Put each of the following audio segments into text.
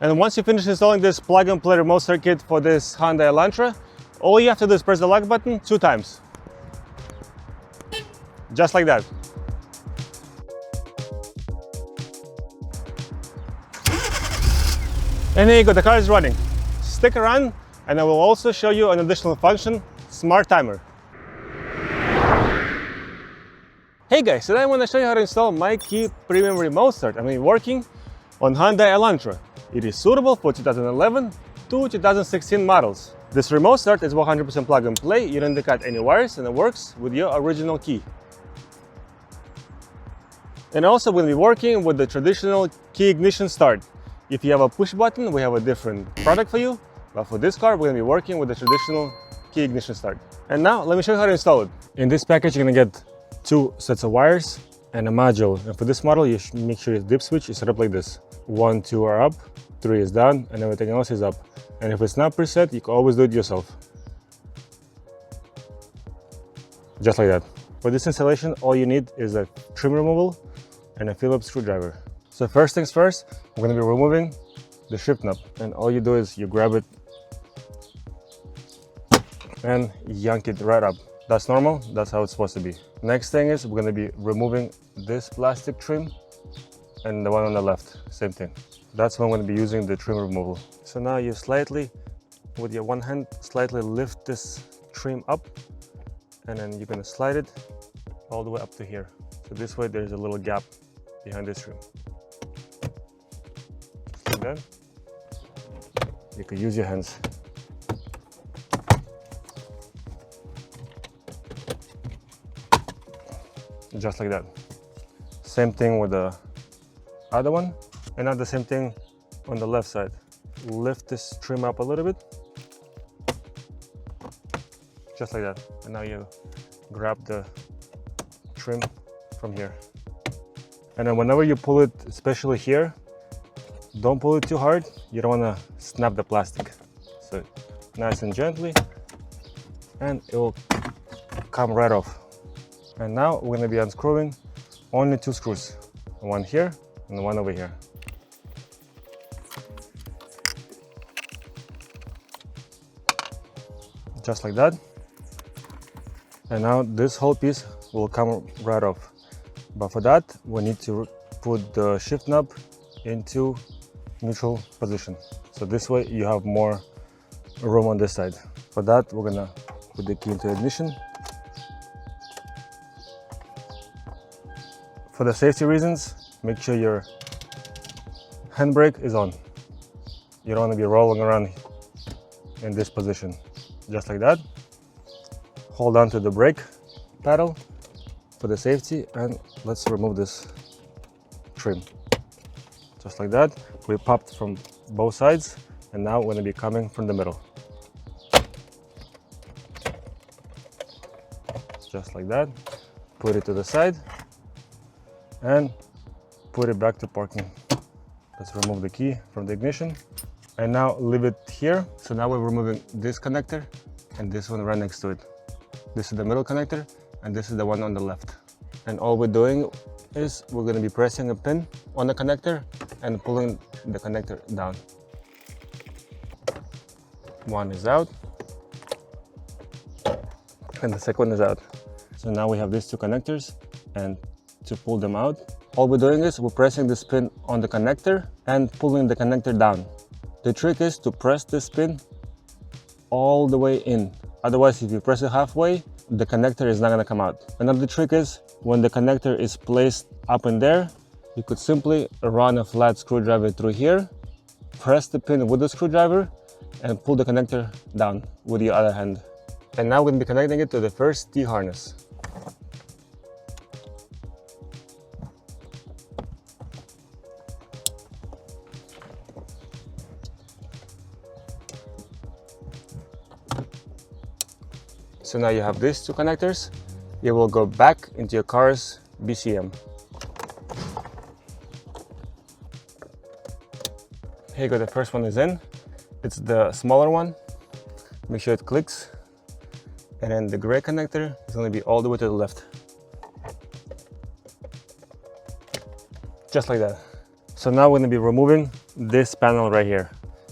And once you finish installing this plug-and-play remote start kit for this Hyundai Elantra, all you have to do is press the lock button 2 times. Just like that. And there you go, the car is running. Stick around and I will also show you an additional function, Smart Timer. Hey guys, today I want to show you how to install MyKey Premium Remote Start. Working on Hyundai Elantra. It is suitable for 2011 to 2016 models. This remote start is 100% plug and play. You don't need to cut any wires and it works with your original key. And also we'll be working with the traditional key ignition start. If you have a push button, we have a different product for you. But for this car, we're going to be working with the traditional key ignition start. And now let me show you how to install it. In this package, you're going to get 2 sets of wires and a module. And for this model, you should make sure your dip switch is set up like this. 1, 2 are up, 3 is down, and everything else is up. And if it's not preset, you can always do it yourself. Just like that. For this installation, all you need is a trim removal and a Phillips screwdriver. So first things first, we're going to be removing the shift knob. And all you do is you grab it and yank it right up. That's normal, that's how it's supposed to be. Next thing is we're going to be removing this plastic trim and the one on the left, same thing. That's when I'm going to be using the trim removal. So now you slightly, with your one hand, slightly lift this trim up and then you're going to slide it all the way up to here. So this way there's a little gap behind this trim. Like that. You can use your hands. Just like that. Same thing with the other one, and now the same thing on the left side. Lift this trim up a little bit, just like that. And now you grab the trim from here. And then whenever you pull it, especially here, don't pull it too hard. You don't want to snap the plastic. So nice and gently, and it will come right off. And now we're going to be unscrewing only 2 screws, one here and one over here. Just like that. And now this whole piece will come right off. But for that, we need to put the shift knob into neutral position. So this way you have more room on this side. For that, we're going to put the key into ignition. For the safety reasons, make sure your handbrake is on. You don't want to be rolling around in this position. Just like that. Hold on to the brake pedal for the safety, and let's remove this trim. Just like that. We popped from both sides, and now we're going to be coming from the middle. Just like that. Put it to the side and put it back to parking. Let's remove the key from the ignition and now leave it here. So now we're removing this connector and this one right next to it. This is the middle connector and this is the one on the left. And all we're doing is we're going to be pressing a pin on the connector and pulling the connector down. One is out and the second one is out. So now we have these 2 connectors, and to pull them out, all we're doing is we're pressing this pin on the connector and pulling the connector down. The trick is to press this pin all the way in. Otherwise, if you press it halfway, the connector is not going to come out. Another trick is when the connector is placed up in there, you could simply run a flat screwdriver through here, press the pin with the screwdriver, and pull the connector down with your other hand. And now we're going to be connecting it to the first T-harness. So now you have these 2 connectors. It will go back into your car's BCM. Here you go, the first one is in. It's the smaller one. Make sure it clicks. And then the gray connector is going to be all the way to the left. Just like that. So now we're going to be removing this panel right here.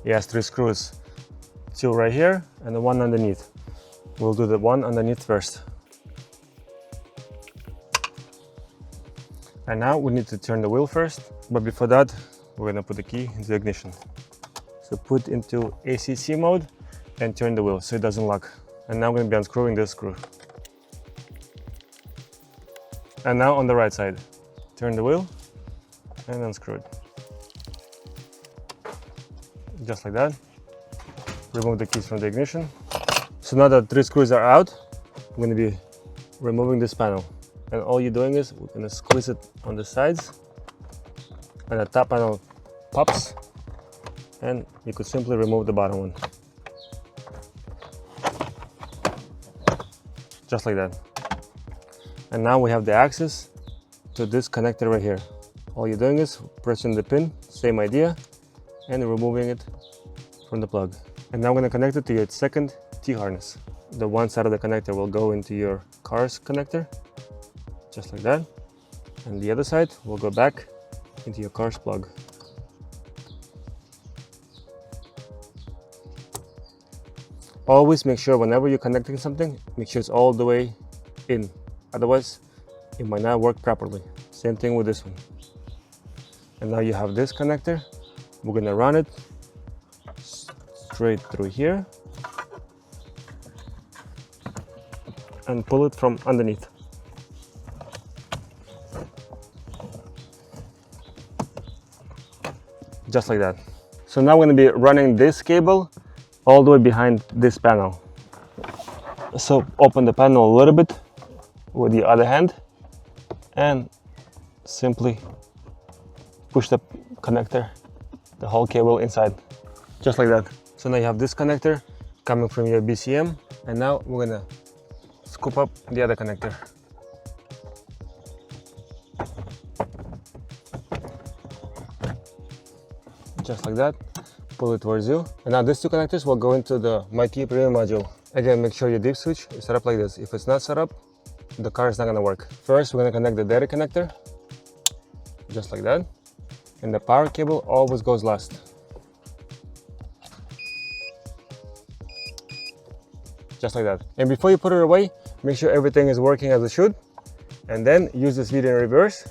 It has 3 screws, 2 right here and the 1 underneath. We'll do the one underneath first. And now we need to turn the wheel first, but before that we're gonna put the key into the ignition. So put into ACC mode and turn the wheel so it doesn't lock. And now I'm gonna be unscrewing this screw. And now on the right side, turn the wheel and unscrew it. Just like that. Remove the keys from the ignition. So now that 3 screws are out, I'm gonna be removing this panel. And all you're doing is we're gonna squeeze it on the sides and the top panel pops and you could simply remove the bottom one. Just like that. And now we have the access to this connector right here. All you're doing is pressing the pin, same idea, and removing it from the plug. And now I'm gonna connect it to your second T-harness. The one side of the connector will go into your car's connector, just like that. And the other side will go back into your car's plug. Always make sure whenever you're connecting something, make sure it's all the way in. Otherwise, it might not work properly. Same thing with this one. And now you have this connector. We're gonna run it straight through here and pull it from underneath. Just like that. So now I'm gonna be running this cable all the way behind this panel. So open the panel a little bit with the other hand and simply push the connector, the whole cable inside, just like that. So now you have this connector coming from your BCM, and now we're gonna scoop up the other connector. Just like that, pull it towards you. And now these 2 connectors will go into the MyKey Premium module. Again, make sure your deep switch is set up like this. If it's not set up, the car is not gonna work. First, we're gonna connect the data connector, just like that. And the power cable always goes last. Just like that. And before you put it away, make sure everything is working as it should. And then use this video in reverse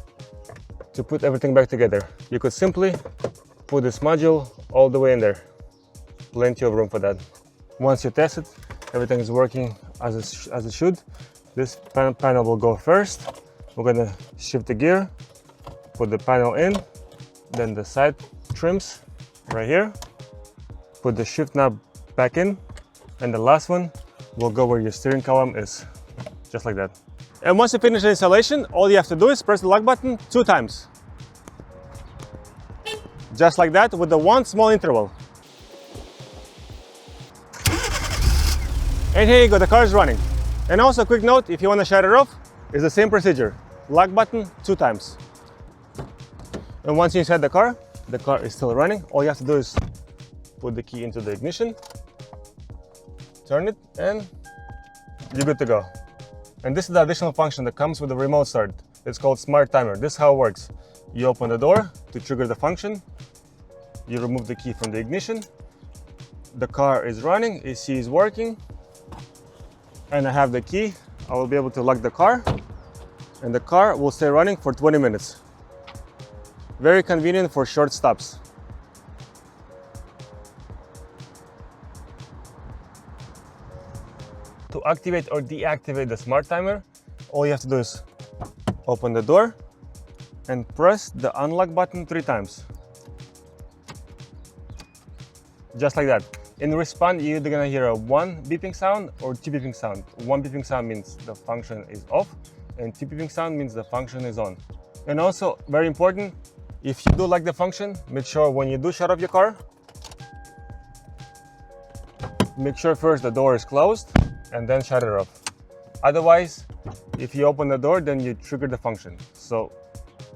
to put everything back together. You could simply put this module all the way in there. Plenty of room for that. Once you test it, everything is working as it should. This panel will go first. We're gonna shift the gear, put the panel in, then the side trims right here. Put the shift knob back in, and the last one will go where your steering column is, just like that. And once you finish the installation, all you have to do is press the lock button 2 times. Just like that, with the one small interval. And here you go, the car is running. And also a quick note, if you want to shut it off, it's the same procedure. Lock button 2 times. And once you're inside the car is still running. All you have to do is put the key into the ignition, turn it, and you're good to go. And this is the additional function that comes with the remote start. It's called Smart Timer. This is how it works. You open the door to trigger the function. You remove the key from the ignition. The car is running, AC is working, and I have the key. I will be able to lock the car, and the car will stay running for 20 minutes. Very convenient for short stops. To activate or deactivate the Smart Timer, all you have to do is open the door and press the unlock button 3 times. Just like that. In response, you're either gonna hear a 1 beeping sound or 2 beeping sound. 1 beeping sound means the function is off, and 2 beeping sound means the function is on. And also, very important, if you do like the function, make sure when you do shut off your car, make sure first the door is closed and then shut it off. Otherwise, if you open the door, then you trigger the function. So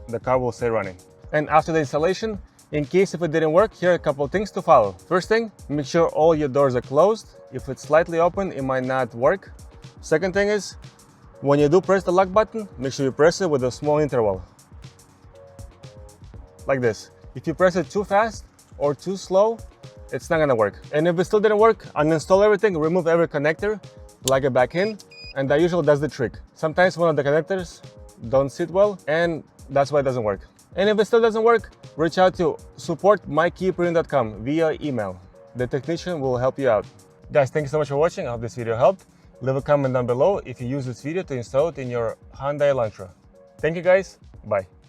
the car will stay running. And after the installation, in case if it didn't work, here are a couple of things to follow. First thing, make sure all your doors are closed. If it's slightly open, it might not work. Second thing is, when you do press the lock button, make sure you press it with a small interval. Like this. If you press it too fast, or too slow, it's not gonna work. And if it still didn't work, uninstall everything, remove every connector, plug it back in, and that usually does the trick. Sometimes one of the connectors don't sit well, and that's why it doesn't work. And if it still doesn't work, reach out to support.mykeypremium.com via email. The technician will help you out. Guys, thank you so much for watching. I hope this video helped. Leave a comment down below if you use this video to install it in your Hyundai Elantra. Thank you guys, bye.